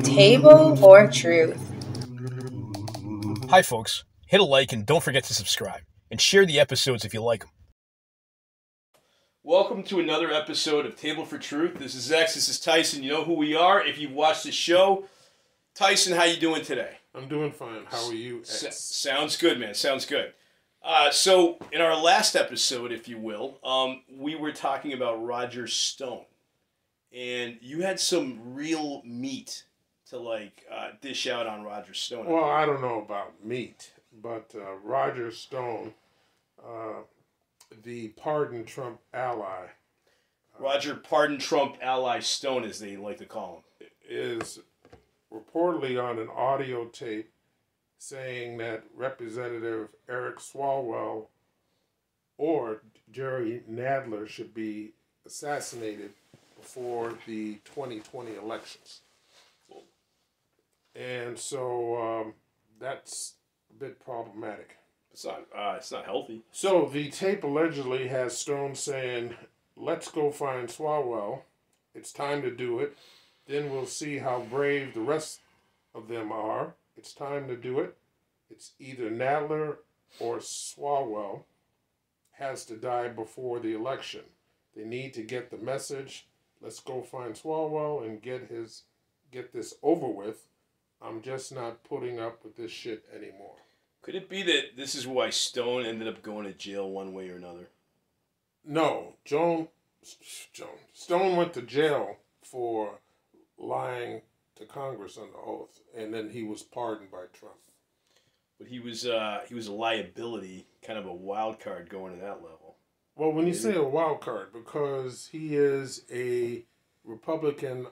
Table or truth? Hi, folks. Hit a like and don't forget to subscribe. And share the episodes if you like them. Welcome to another episode of Table for Truth. This is X. This is Tyson. You know who we are if you've watched the show. Tyson, how you doing today? I'm doing fine. How are you, X? Sounds good, man. Sounds good. So, in our last episode, if you will, we were talking about Roger Stone. And you had some real meat to dish out on Roger Stone. Well, I don't know about meat, but Roger Stone, the pardon Trump ally, Roger Pardon Trump ally Stone, as they like to call him, is reportedly on an audio tape saying that Representative Eric Swalwell or Jerry Nadler should be assassinated before the 2020 elections. And so that's a bit problematic. It's not healthy. So the tape allegedly has Stone saying, "Let's go find Swalwell. It's time to do it. Then we'll see how brave the rest of them are. It's time to do it. It's either Nadler or Swalwell has to die before the election. They need to get the message. Let's go find Swalwell and get this over with. I'm just not putting up with this shit anymore." Could it be that this is why Stone ended up going to jail one way or another? No, Stone went to jail for lying to Congress under oath, and then he was pardoned by Trump. But he was a liability, kind of a wild card going to that level. Well, when you say a wild card, because he is a Republican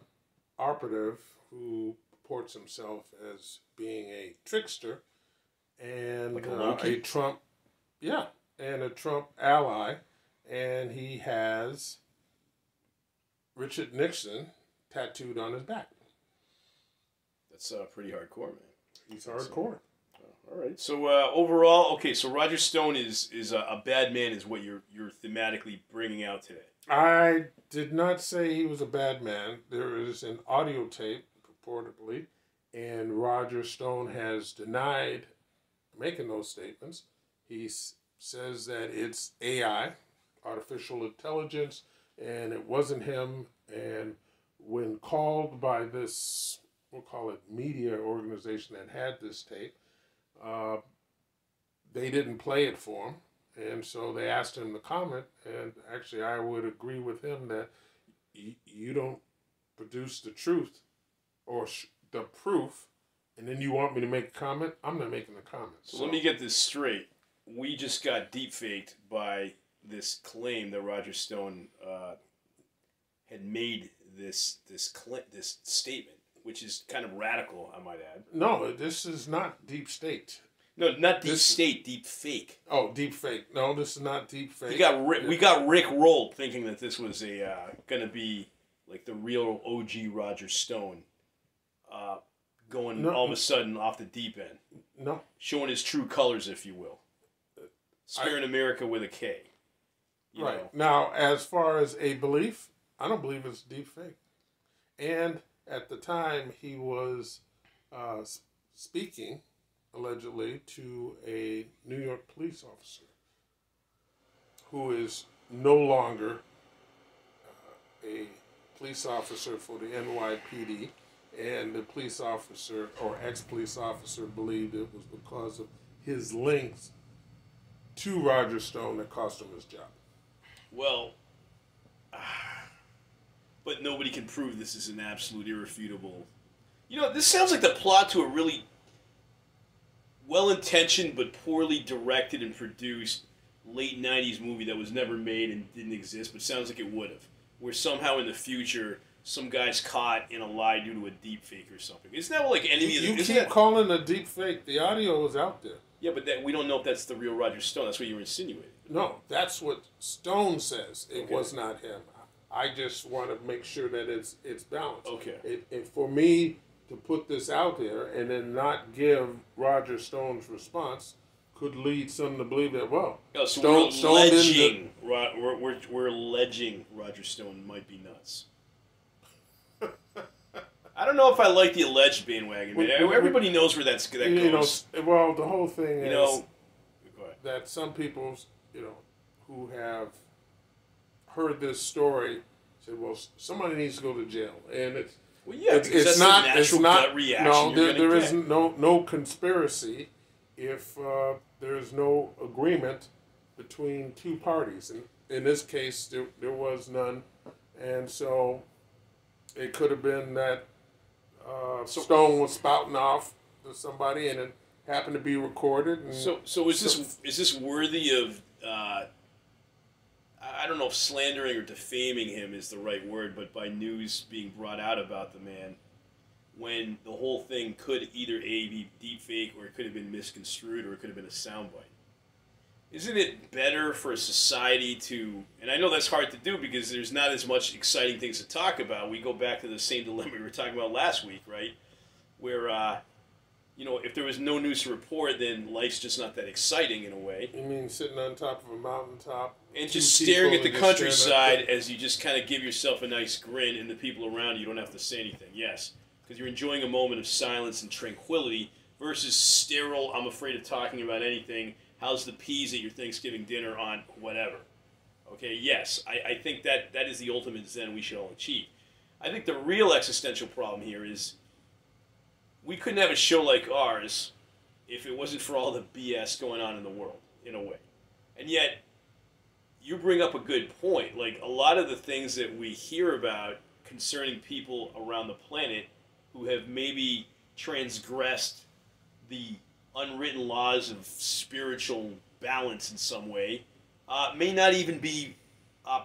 operative who purports himself as being a trickster and like a Trump, and a Trump ally, and he has Richard Nixon tattooed on his back. That's pretty hardcore, man. He's hardcore. All right. So overall, okay. So Roger Stone is a bad man, is what you're thematically bringing out today. I did not say he was a bad man. There is an audio tape, purportedly, and Roger Stone has denied making those statements. He says that it's AI, artificial intelligence, and it wasn't him. And when called by this, we'll call it media organization that had this tape, they didn't play it for him. And so they asked him to comment, and actually I would agree with him that you don't produce the truth or the proof, and then you want me to make a comment. I'm not making a comment. So let me get this straight. We just got deep-faked by this claim that Roger Stone had made this statement, which is kind of radical, I might add. No, this is not deep state. No, not deep state, deep fake. Oh, deep fake. No, this is not deep fake. We got Rick rolled thinking that this was gonna be like the real OG Roger Stone, going all of a sudden off the deep end. No, showing his true colors, if you will. Sparing America with a K. Right. Now, as far as a belief, I don't believe it's deep fake. And at the time, he was speaking, allegedly, to a New York police officer who is no longer a police officer for the NYPD, and the police officer or ex-police officer believed it was because of his links to Roger Stone that cost him his job. Well, but nobody can prove this is an absolute irrefutable. You know, this sounds like the plot to a really well-intentioned but poorly directed and produced late 90s movie that was never made and didn't exist, but sounds like it would have. Where somehow in the future, some guy's caught in a lie due to a deep fake or something. Isn't that what, like, any of the... You keep calling a deep fake. The audio is out there. Yeah, but we don't know if that's the real Roger Stone. That's what you were insinuating. No, that's what Stone says. It was not him. I just want to make sure that it's balanced. Okay. For me to put this out there and then not give Roger Stone's response, could lead some to believe that, well, Oh, so we're alleging Roger Stone might be nuts. I don't know if I like the alleged bandwagon, man. Everybody knows where that goes. Well, the whole thing is that some people, who have heard this story said, well, somebody needs to go to jail. And it's not gut reaction. No, there is no conspiracy if there's no agreement between two parties. And in this case, there was none. And so it could have been that Stone was spouting off to somebody and it happened to be recorded. And so is this worthy of... I don't know if slandering or defaming him is the right word, but by news being brought out about the man, when the whole thing could either A, be deep fake, or it could have been misconstrued, or it could have been a soundbite. Isn't it better for a society to, and I know that's hard to do because there's not as much exciting things to talk about. We go back to the same dilemma we were talking about last week, right? Where, if there was no news to report, then life's just not that exciting in a way. You mean sitting on top of a mountaintop? And just staring at the countryside as you just kind of give yourself a nice grin, and the people around you don't have to say anything. Yes, because you're enjoying a moment of silence and tranquility versus sterile, I'm afraid of talking about anything, how's the peas at your Thanksgiving dinner on whatever. Okay, yes, I think that is the ultimate zen we should all achieve. I think the real existential problem here is we couldn't have a show like ours if it wasn't for all the BS going on in the world, in a way. And yet, you bring up a good point. Like, a lot of the things that we hear about concerning people around the planet who have maybe transgressed the unwritten laws of spiritual balance in some way may not even be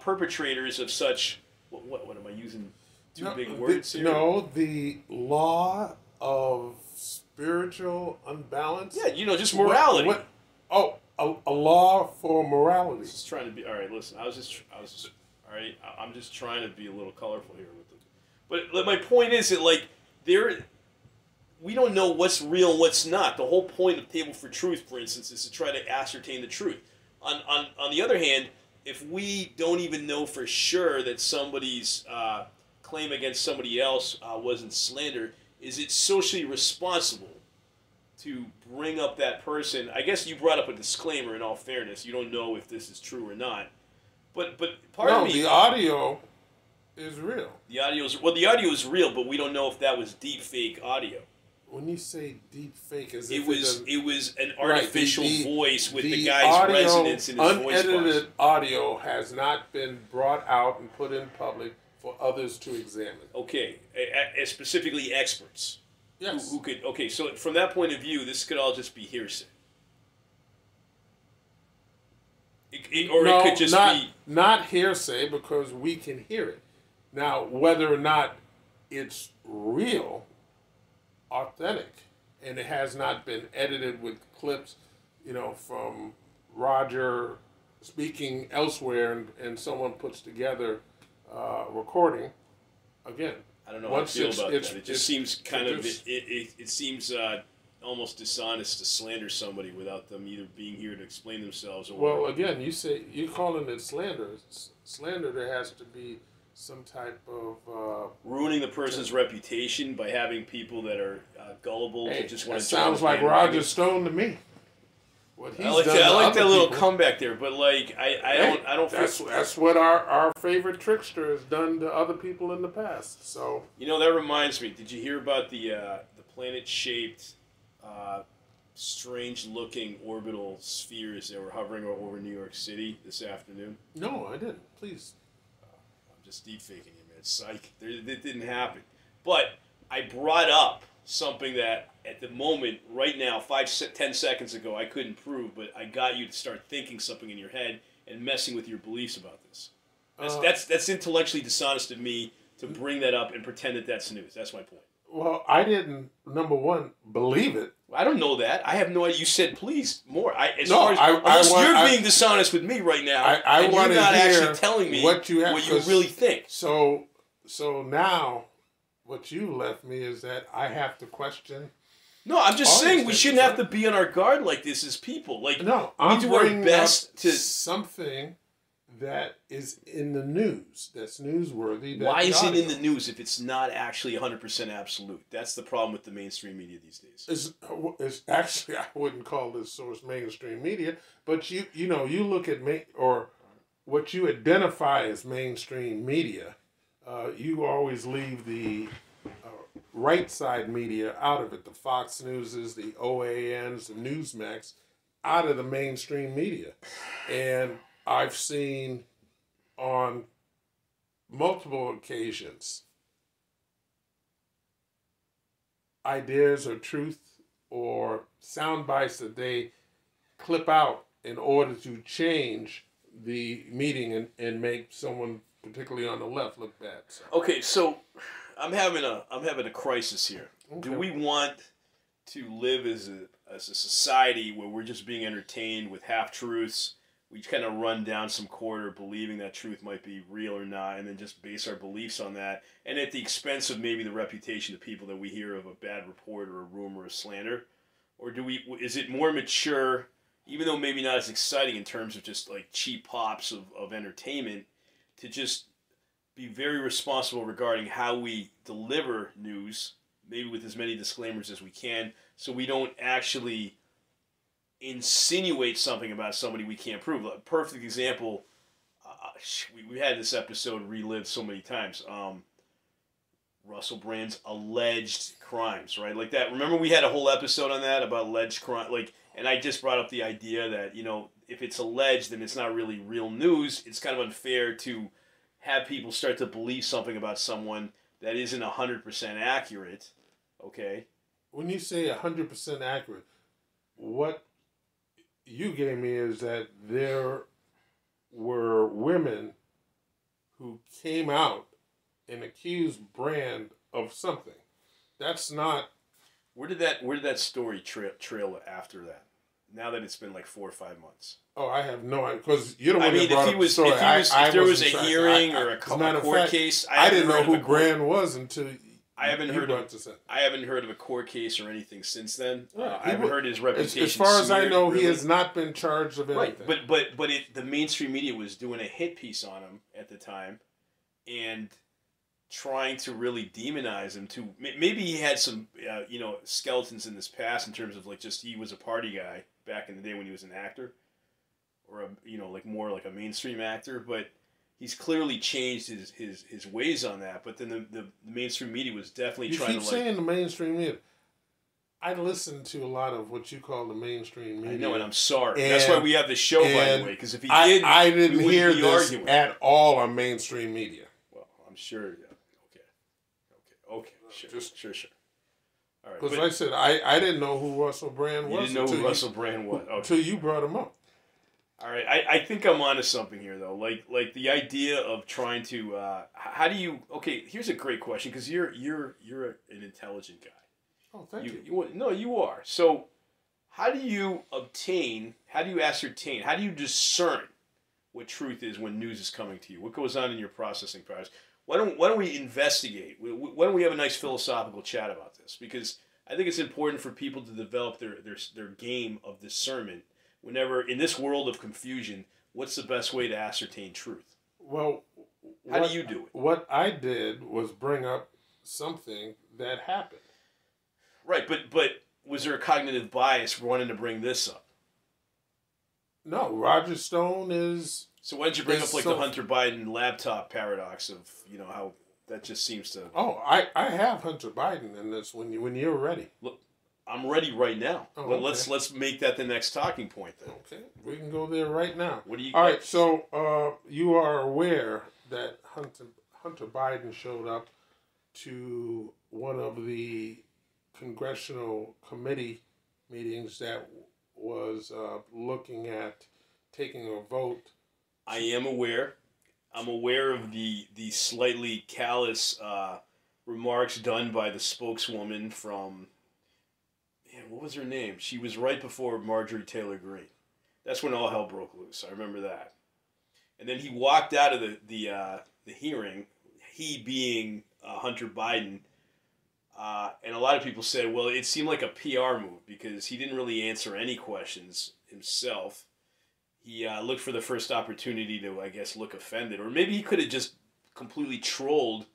perpetrators of such... What am I using? Big words here? No, the law of spiritual unbalance. Yeah, just morality. A law for morality. Just trying to be all right. Listen, I was just all right. I'm just trying to be a little colorful here with them. But my point is that we don't know what's real and what's not. The whole point of Table for Truth, for instance, is to try to ascertain the truth. On the other hand, if we don't even know for sure that somebody's claim against somebody else wasn't slander, is it socially responsible to bring up that person? I guess you brought up a disclaimer. In all fairness, you don't know if this is true or not. But part of me, the audio is real. The audio is real, but we don't know if that was deep fake audio. When you say deep fake, it was an artificial voice with the guy's resonance in his voice box. Unedited audio has not been brought out and put in public for others to examine. Okay, specifically experts. Yes. Who could? Okay, so from that point of view, this could all just be hearsay. It could just be not hearsay because we can hear it. Now, whether or not it's real, authentic, and it has not been edited with clips, from Roger speaking elsewhere, and someone puts together recording. Again, I don't know how I feel about that. It just seems kind of it seems almost dishonest to slander somebody without them either being here to explain themselves or... Well, again, you're calling it slander. Slander, there has to be some type of... ruining the person's reputation by having people that are gullible to just want to... sounds like Roger Stone to me. What he's I like that little comeback there, but I don't... That's what our favorite trickster has done to other people in the past. So that reminds me. Did you hear about the planet-shaped, strange-looking orbital spheres that were hovering over New York City this afternoon? No, I didn't. Please. I'm just deep faking you, man. Psych. It didn't happen. But I brought up something that at the moment, right now, 5-10 seconds ago, I couldn't prove, but I got you to start thinking something in your head and messing with your beliefs about this. That's intellectually dishonest of me to bring that up and pretend that that's news. That's my point. Well, I didn't, number one, believe it. I don't know that. I have no idea. You said, please, more. You're being dishonest with me right now, and you're not actually telling me what you really think. So now, what you left me is that I have to question No, I'm just saying we shouldn't have to be on our guard like this as people. Like, no, we do our best to something that is in the news, that's newsworthy. Why is it in the news if it's not actually 100% absolute? That's the problem with the mainstream media these days. It's actually, I wouldn't call this source mainstream media, but you look at or what you identify as mainstream media, you always leave the right side media out of it. The Fox Newses, the OANs, the Newsmax, out of the mainstream media. And I've seen on multiple occasions ideas or truth or sound bites that they clip out in order to change the meeting and make someone, particularly on the left, look bad. So. Okay, so I'm having a crisis here. Okay. Do we want to live as a society where we're just being entertained with half truths? We kind of run down some corridor believing that truth might be real or not, and then just base our beliefs on that, and at the expense of maybe the reputation of people that we hear of a bad report or a rumor or slander? Or is it more mature, even though maybe not as exciting in terms of just like cheap pops of entertainment, to just be very responsible regarding how we deliver news, maybe with as many disclaimers as we can, so we don't actually insinuate something about somebody we can't prove. A perfect example, we had this episode relived so many times. Russell Brand's alleged crimes, right? Like that. Remember we had a whole episode on that about alleged crime, and I just brought up the idea that, if it's alleged, then it's not really real news. It's kind of unfair to have people start to believe something about someone that isn't 100% accurate, okay? When you say 100% accurate, what you gave me is that there were women who came out and accused Brand of something. That's not... Where did that story trail after that? Now that it's been like 4 or 5 months. Oh, I have no idea, because you don't want to brought up the story. If there was a hearing or a court case, I didn't know who Brand was until I haven't heard of a court case or anything since then. Right. I haven't heard his reputation. As far as I know, really. He has not been charged of anything. Right, but the mainstream media was doing a hit piece on him at the time, and trying to really demonize him. To maybe he had some skeletons in his past in terms of just he was a party guy back in the day when he was an actor, or more like a mainstream actor, but he's clearly changed his ways on that. But then the mainstream media was definitely trying to... You keep saying the mainstream media. I listen to a lot of what you call the mainstream media. I know, and I'm sorry. That's why we have the show, by the way, because if he did, I didn't hear this at all on mainstream media. Well, I'm sure, yeah. Okay, sure. All right. Because I said, I didn't know who Russell Brand was. You didn't know who Russell Brand was. Okay. Until you brought him up. All right, I think I'm onto something here, though. Like the idea of trying to, how do you? Okay, here's a great question, because you're an intelligent guy. Oh, thank you. No, you are. So, how do you ascertain? How do you discern what truth is when news is coming to you? What goes on in your processing process? Why don't we investigate? Why don't we have a nice philosophical chat about this? Because I think it's important for people to develop their game of discernment. Whenever, in this world of confusion, what's the best way to ascertain truth? Well, how do you do it? What I did was bring up something that happened. Right, but was there a cognitive bias wanting to bring this up? No, Roger Stone is... So why did you bring up the Hunter Biden laptop paradox of, how that just seems to... Oh, I have Hunter Biden in this when you're ready. Look, I'm ready right now. Oh, but okay. let's make that the next talking point then. Okay, we can go there right now. What do you? All right, so you are aware that Hunter Biden showed up to one of the congressional committee meetings that was looking at taking a vote. I am aware. I'm aware of the slightly callous remarks done by the spokeswoman from... Man, what was her name? She was right before Marjorie Taylor Greene. That's when all hell broke loose. I remember that. And then he walked out of the hearing, he being Hunter Biden, And a lot of people said, well, it seemed like a PR move because he didn't really answer any questions himself. He looked for the first opportunity to, I guess, look offended. Or maybe he could have just completely trolled.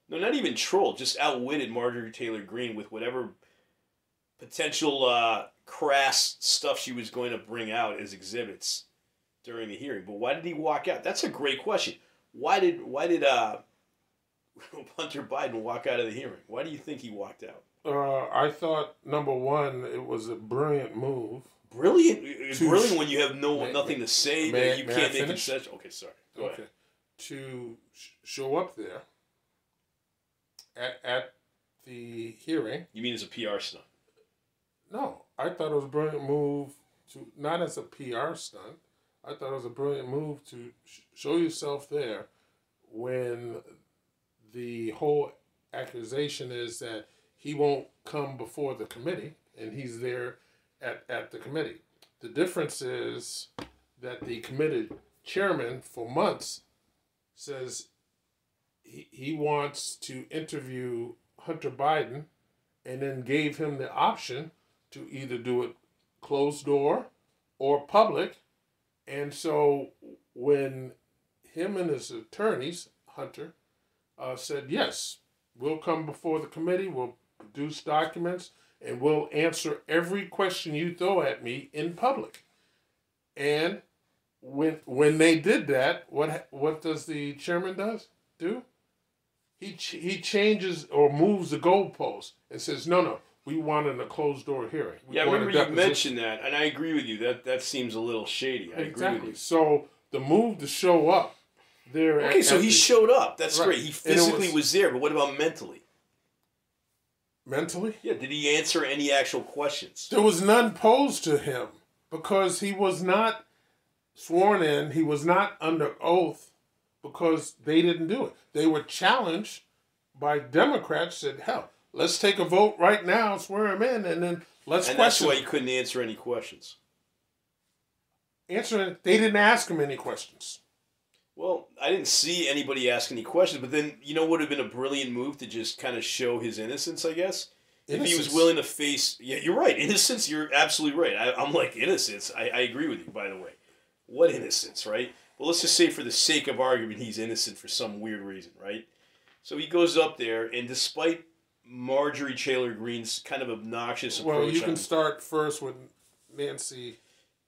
No, not even trolled. Just outwitted Marjorie Taylor Greene with whatever potential crass stuff she was going to bring out as exhibits during the hearing. But why did he walk out? That's a great question. Why did Hunter Biden walk out of the hearing? Why do you think he walked out? I thought, number one, it was a brilliant move. Brilliant? Brilliant when you have nothing to say, that you can't make concessions. Okay, sorry. Go ahead. To show up there at the hearing. You mean as a PR stunt? No, I thought it was a brilliant move not as a PR stunt. I thought it was a brilliant move to show yourself there when the whole accusation is that he won't come before the committee, and he's there at the committee. The difference is that the committee chairman for months says he wants to interview Hunter Biden and then gave him the option to either do it closed door or public. And so when him and his attorneys, Hunter, said, yes, we'll come before the committee, we'll produce documents, and we'll answer every question you throw at me in public. And when they did that, what does the chairman do? He changes or moves the goalpost and says, no, we wanted a closed door hearing. I remember you mentioned that, and I agree with you. That seems a little shady. I agree with you. So the move to show up there. Okay, so he showed up. That's right. Great. He physically was there, but what about mentally? Mentally? Yeah, did he answer any actual questions? There was none posed to him because he was not sworn in. He was not under oath because they didn't do it. They were challenged by Democrats, said, hell, let's take a vote right now, swear him in, and then let's question him. And that's why he couldn't answer any questions. They didn't ask him any questions. Well, I didn't see anybody ask any questions, but then, you know what would have been a brilliant move to just kind of show his innocence, I guess? Innocence. If he was willing to face... Yeah, you're right. Innocence, you're absolutely right. I'm like, innocence. I agree with you, by the way. What innocence, right? Well, let's just say for the sake of argument, he's innocent for some weird reason, right? So he goes up there, and despite Marjorie Taylor Greene's kind of obnoxious approach... Well, you can start first with Nancy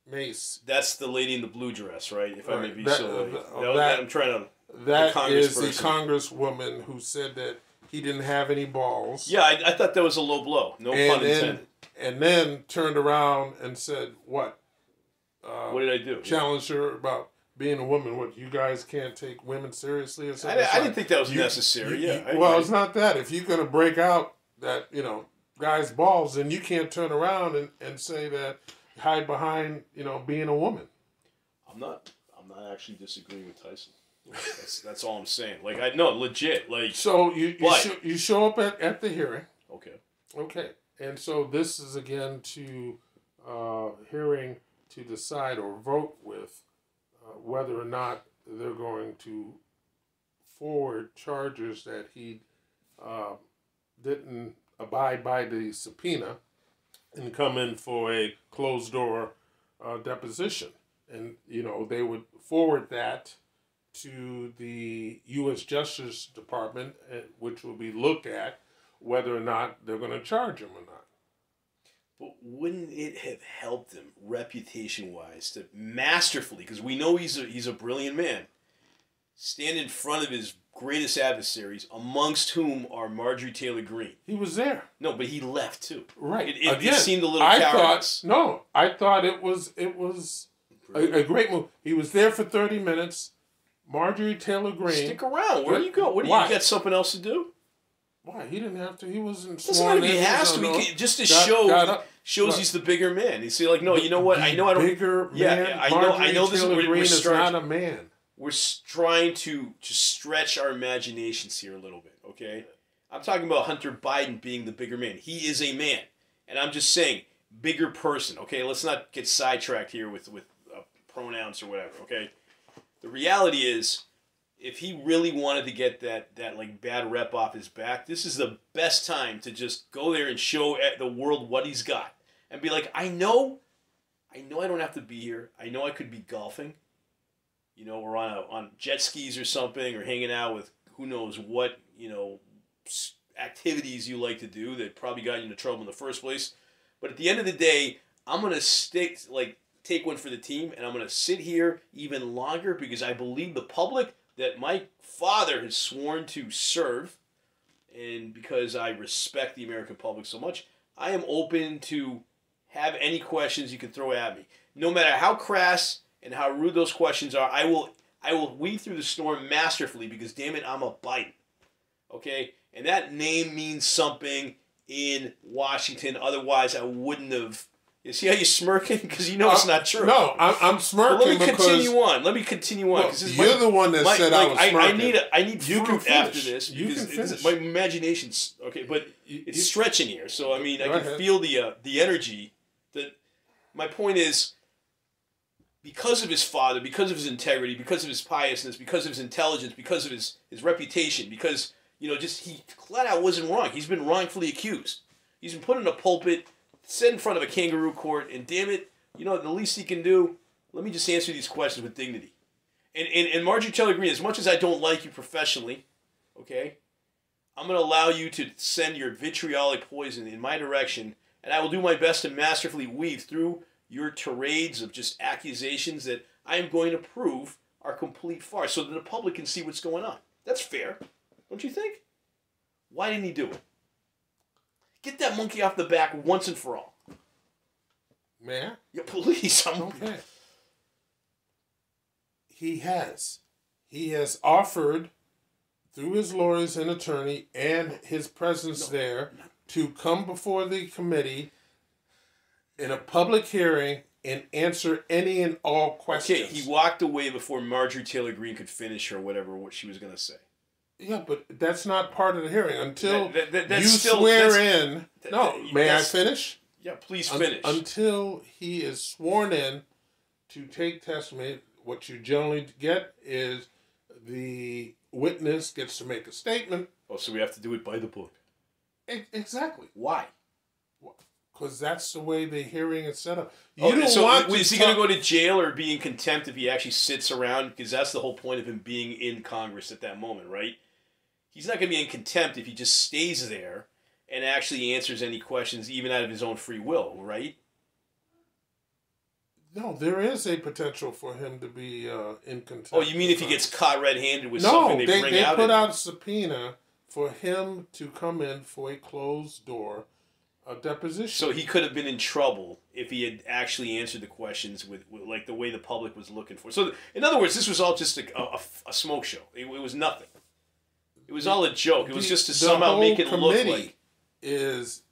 Mace. That's the lady in the blue dress, right? If I may be so... I'm trying to... That is the congresswoman who said that he didn't have any balls. Yeah, I thought that was a low blow. No pun intended. And then turned around and said, what? What did I do? Challenged her about being a woman. What, you guys can't take women seriously or something? I didn't think that was necessary, well, it's not that. If you're going to break out that, guy's balls, then you can't turn around and say that, hide behind, being a woman. I'm not actually disagreeing with Tyson. That's all I'm saying. Like, no, legit. Like, so you show up at the hearing. Okay. And so this is again to hearing to decide or vote with whether or not they're going to forward charges that he didn't abide by the subpoena and come in for a closed door deposition. And, they would forward that to the U.S. Justice Department, which will be looked at whether or not they're going to charge him or not. But wouldn't it have helped him reputation-wise to masterfully, because we know he's a brilliant man, stand in front of his greatest adversaries, amongst whom are Marjorie Taylor Greene? He was there. No, but he left too. Right. It seemed a little cowardice. I thought it was a great move. He was there for 30 minutes. Marjorie Taylor Greene. Stick around. Where do you go? What do you got? Something else to do? Why? He didn't have to. He wasn't sworn in. Doesn't matter if he has to. Just to shows he's the bigger man. You see, like, no, you know what? I know I don't. Bigger man. Yeah, I know this is not a man. We're trying to stretch our imaginations here a little bit, okay? I'm talking about Hunter Biden being the bigger man. He is a man, and I'm just saying bigger person, okay? Let's not get sidetracked here with pronouns or whatever, okay? The reality is, if he really wanted to get that like bad rep off his back, this is the best time to just go there and show the world what he's got and be like, I know I don't have to be here. I know I could be golfing, or on jet skis or something, or hanging out with who knows what, activities you like to do that probably got you into trouble in the first place. But at the end of the day, I'm going to take one for the team, and I'm going to sit here even longer because I believe the public that my father has sworn to serve, and because I respect the American public so much, I am open to have any questions you can throw at me. No matter how crass and how rude those questions are, I will weave through the storm masterfully because, damn it, I'm a Biden. Okay? And that name means something in Washington. Otherwise, I wouldn't have. You see how you're smirking? Because it's not true. No, I'm smirking. But let me continue on. You're the one that said I was smirking. I need fruit after this because my imagination's okay, but it's stretching here. So I can feel the energy. My point is, because of his father, because of his integrity, because of his piousness, because of his intelligence, because of his reputation, because just he flat out wasn't wrong. He's been wrongfully accused. He's been put in a pulpit, sit in front of a kangaroo court, and damn it, the least he can do, let me just answer these questions with dignity. And Marjorie Taylor Greene, as much as I don't like you professionally, okay, I'm going to allow you to send your vitriolic poison in my direction, and I will do my best to masterfully weave through your tirades of just accusations that I am going to prove are complete farce so that the public can see what's going on. That's fair. Don't you think? Why didn't he do it? Get that monkey off the back once and for all. May I? Yeah, please. Okay. He has. He has offered, through his lawyers and attorney and his presence there, to come before the committee in a public hearing and answer any and all questions. Okay, he walked away before Marjorie Taylor Greene could finish what she was going to say. Yeah, but that's not part of the hearing until you swear in. No, may I finish? Yeah, please finish. Until he is sworn in to take testimony, what you generally get is the witness gets to make a statement. Oh, so we have to do it by the book. Exactly. Why? Because that's the way the hearing is set up. Is he going to go to jail or be in contempt if he actually sits around? Because that's the whole point of him being in Congress at that moment, right? He's not going to be in contempt if he just stays there and actually answers any questions, even out of his own free will, right? No, there is a potential for him to be in contempt. Oh, you mean if he gets caught red-handed with something they bring out? No, they put out a subpoena for him to come in for a closed door deposition. So he could have been in trouble if he had actually answered the questions with like the way the public was looking for. So, in other words, this was all just a smoke show. It was nothing. It was all a joke. It was just to somehow make it look like is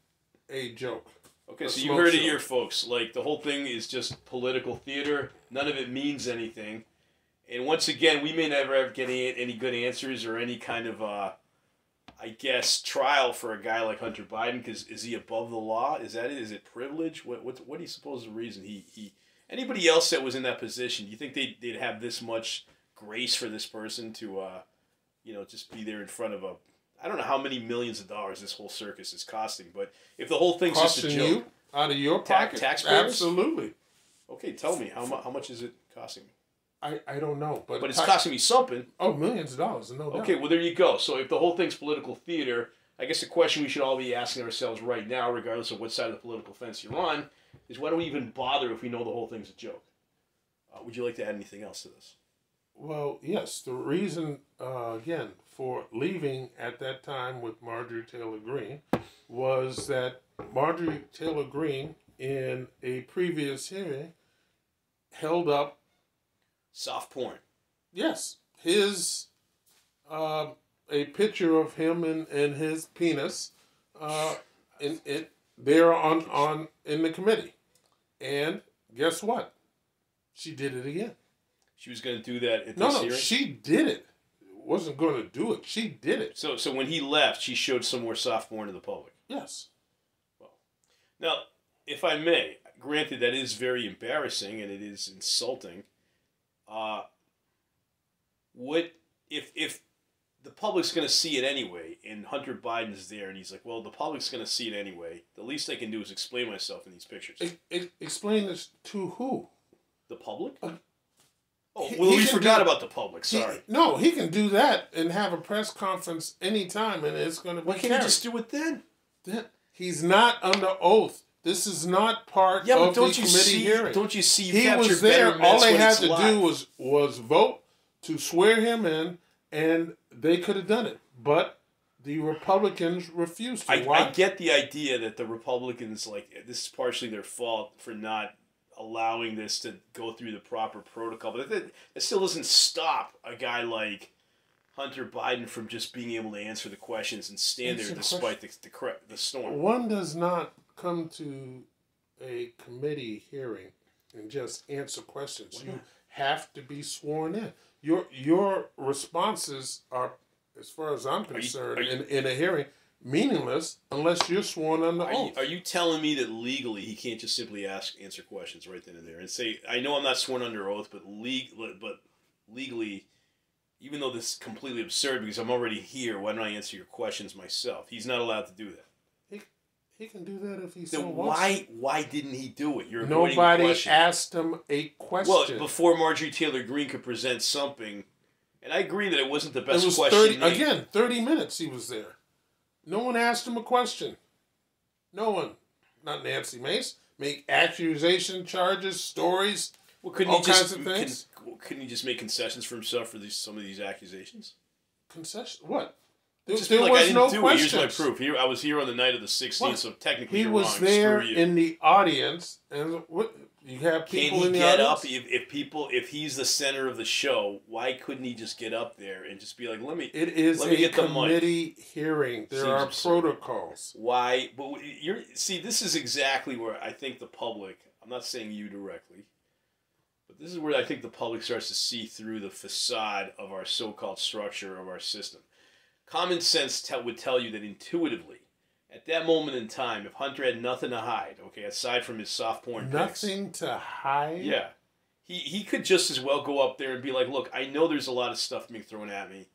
a joke. Okay, so you heard it here, folks. Like, the whole thing is just political theater. None of it means anything. And once again, we may never ever get any good answers or any kind of, trial for a guy like Hunter Biden. Because is he above the law? Is that it? Is it privilege? What do you suppose the reason he anybody else that was in that position? Do you think they'd have this much grace for this person to, just be there in front of I don't know how many millions of dollars this whole circus is costing, but if the whole thing's just a joke, you out of your pocket, taxpayers, absolutely. Okay, tell me how much is it costing me? I don't know, but it's costing me something. Oh, millions of dollars, no doubt. Okay, well there you go. So if the whole thing's political theater, I guess the question we should all be asking ourselves right now, regardless of what side of the political fence you're on, is why do we even bother if we know the whole thing's a joke? Would you like to add anything else to this? Well, yes. The reason, again, for leaving at that time with Marjorie Taylor Greene was that Marjorie Taylor Greene, in a previous hearing, held up soft porn. Yes, his a picture of him and his penis, there on in the committee, and guess what? She did it again. She was going to do that at this hearing? No, she did it. Wasn't going to do it. She did it. So when he left, she showed some more soft porn to the public. Yes. Well, now, if I may, granted that is very embarrassing and it is insulting. What if the public's going to see it anyway, and Hunter Biden's there, and he's like, well, the public's going to see it anyway. The least I can do is explain myself in these pictures. Explain this to who? The public? We forgot about the public. Sorry. He can do that and have a press conference anytime, and it's going to be. Why can't he just do it then? He's not under oath. This is not part of the committee hearing. Don't you see? He was there. All they had to do was vote to swear him in, and they could have done it. But the Republicans refused to. I get the idea that the Republicans, like, this is partially their fault for not allowing this to go through the proper protocol. But it still doesn't stop a guy like Hunter Biden from just being able to answer the questions and stand there despite the storm. One does not come to a committee hearing and just answer questions. You have to be sworn in. Your responses are, as far as I'm concerned, in a hearing, meaningless unless you're sworn under oath. Are you telling me that legally he can't just simply answer questions right then and there and say, I know I'm not sworn under oath, but legally, even though this is completely absurd because I'm already here, why don't I answer your questions myself? He's not allowed to do that. He can do that if he so wants. Why didn't he do it? Nobody asked him a question. Well, before Marjorie Taylor Greene could present something, and I agree that it wasn't the best question. 30 minutes he was there. No one asked him a question. No one. Not Nancy Mace. Make accusation charges, stories, all kinds of things. Couldn't he just make concessions for himself for some of these accusations? Concession? What? There was no questions. Here's my proof. I was here on the night of the 16th, so technically you're wrong. He was there in the audience, and you have people in the audience. Can he get up if he's the center of the show? Why couldn't he just get up there and just be like, let me? It is a committee hearing. There are protocols. Why? But this is exactly where I think the public. I'm not saying you directly. But this is where I think the public starts to see through the facade of our so-called structure of our system. Common sense would tell you that intuitively, at that moment in time, if Hunter had nothing to hide, okay, aside from his soft porn nothing to hide? Yeah. He could just as well go up there and be like, look, I know there's a lot of stuff being thrown at me.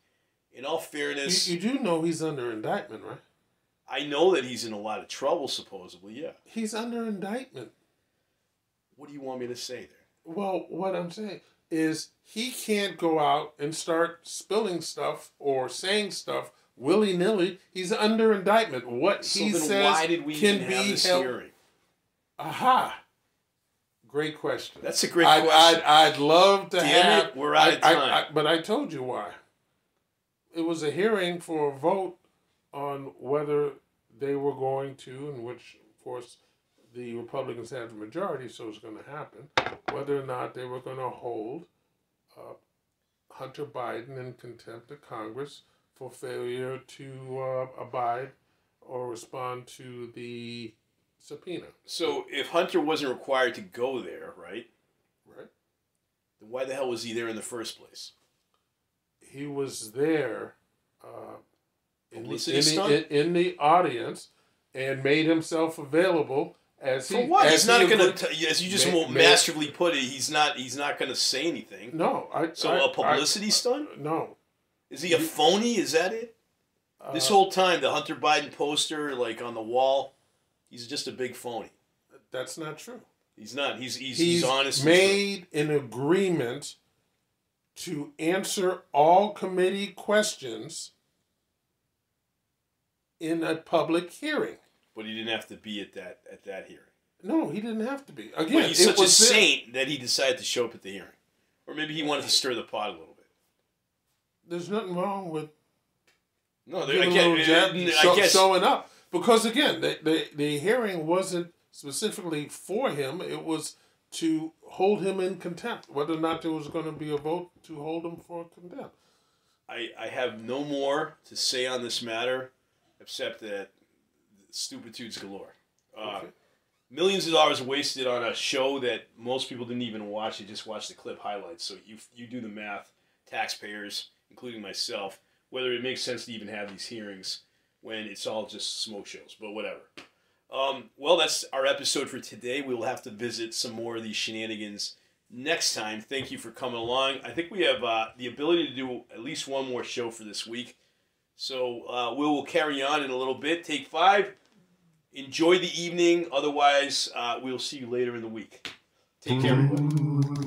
In all fairness... You do know he's under indictment, right? I know that he's in a lot of trouble, supposedly, yeah. He's under indictment. What do you want me to say there? Well, what I'm saying is he can't go out and start spilling stuff or saying stuff willy-nilly. He's under indictment. What he says why did we can even be have this held. Hearing? Aha. Great question. That's a great question. I'd love to have... it, we're out of time. But I told you why. It was a hearing for a vote on whether they were going to, in which, of course, the Republicans had the majority, so it's going to happen, whether or not they were going to hold Hunter Biden in contempt of Congress for failure to abide or respond to the subpoena. So if Hunter wasn't required to go there, right? Right. Then why the hell was he there in the first place? He was there in the audience and made himself available as he... For what? He's not going to... As you just masterfully put it, he's not going to say anything. No. A publicity stunt? No. Is he a phony? Is that it? This whole time, the Hunter Biden poster, like, on the wall, he's just a big phony. That's not true. He's not. He's honest. He's made an agreement to answer all committee questions in a public hearing. But he didn't have to be at that hearing. No, he didn't have to be. Again, but he's such a saint that he decided to show up at the hearing. Or maybe he wanted to stir the pot a little bit. There's nothing wrong with showing up. Because, again, the hearing wasn't specifically for him. It was to hold him in contempt, whether or not there was going to be a vote to hold him for contempt. I have no more to say on this matter, except that stupitudes galore. Okay. Millions of dollars wasted on a show that most people didn't even watch. They just watched the clip highlights. So you do the math, taxpayers, including myself, whether it makes sense to even have these hearings when it's all just smoke shows. But whatever. Well, that's our episode for today. We'll have to visit some more of these shenanigans next time. Thank you for coming along. I think we have the ability to do at least one more show for this week. So we will carry on in a little bit. Take 5. Enjoy the evening. Otherwise, we'll see you later in the week. Take care, everybody.